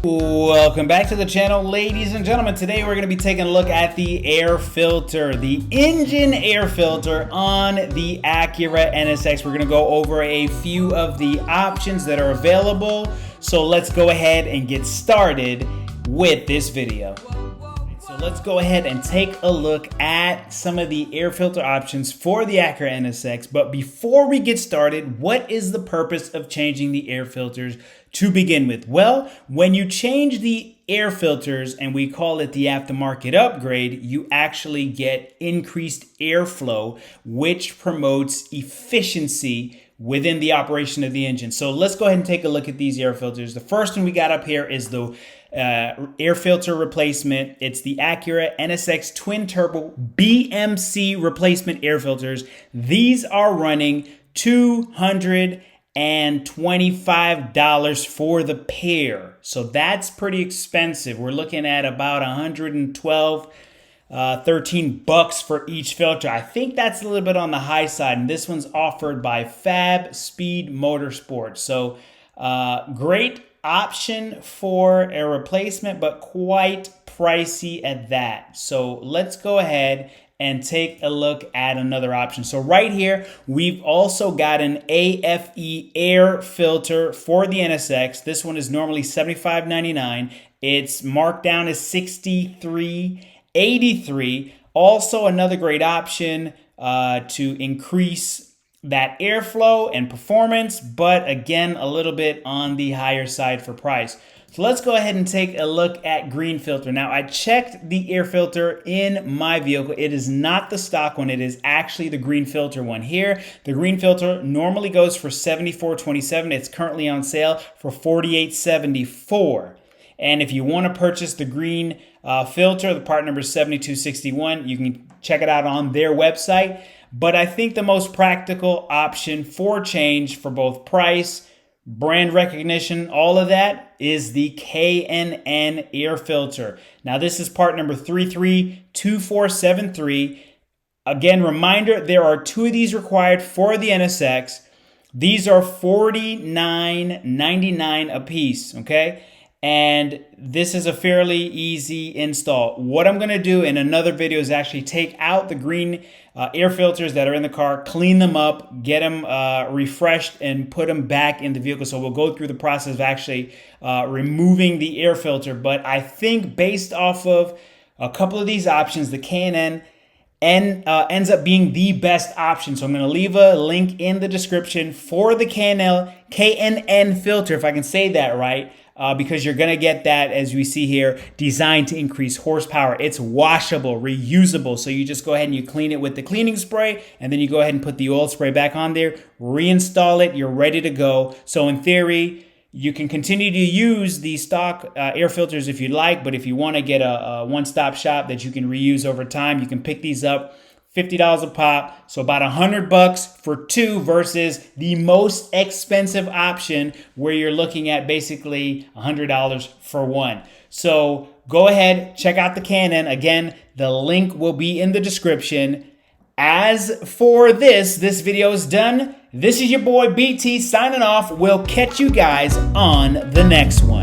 Welcome back to the channel, ladies and gentlemen. Today we're going to be taking a look at the air filter, the engine air filter on the Acura NSX. We're going to go over a few of the options that are available. So let's go ahead and get started with this video. So let's go ahead and take a look at some of the air filter options for the Acura NSX. But before we get started, what is the purpose of changing the air filters to begin with? Well, when you change the air filters, and we call it the aftermarket upgrade, you actually get increased airflow, which promotes efficiency within the operation of the engine. So let's go ahead and take a look at these air filters. The first one we got up here is the air filter replacement. It's the Acura NSX twin turbo BMC replacement air filters. These are running $225 for the pair. So that's pretty expensive. We're looking at about 112 $13 for each filter. I think that's a little bit on the high side, and this one's offered by Fabspeed Motorsports. So great option for a replacement, but quite pricey at that. So let's go ahead and take a look at another option. So right here, we've also got an AFE air filter for the NSX. This one is normally $75.99. It's marked down as $63.83. Also another great option to increase that airflow and performance, but again, a little bit on the higher side for price. So let's go ahead and take a look at green filter. Now, I checked the air filter in my vehicle. It is not the stock one. It is actually the green filter one here. The green filter normally goes for $74.27. It's currently on sale for $48.74. And if you want to purchase the green filter, the part number is 7261. You can check it out on their website. But I think the most practical option for change for both price, brand recognition, all of that is the K&N air filter. Now this is part number 332473. Again, reminder, there are two of these required for the NSX. These are $49.99 a piece, okay? And this is a fairly easy install. What I'm gonna do in another video is actually take out the green air filters that are in the car, clean them up, get them refreshed, and put them back in the vehicle. So we'll go through the process of actually removing the air filter. But I think based off of a couple of these options, the K&N ends up being the best option. So I'm going to leave a link in the description for the K&N filter, if I can say that right. Because you're going to get that, as we see here, designed to increase horsepower. It's washable, reusable. So you just go ahead and you clean it with the cleaning spray, and then you go ahead and put the oil spray back on there, reinstall it, you're ready to go. So in theory, you can continue to use the stock air filters if you'd like, but if you want to get a one-stop shop that you can reuse over time, you can pick these up. $50 a pop, so about $100 for two versus the most expensive option where you're looking at basically $100 for one. So go ahead, check out the K&N. Again, the link will be in the description. As for this video is done. This is your boy BT signing off. We'll catch you guys on the next one.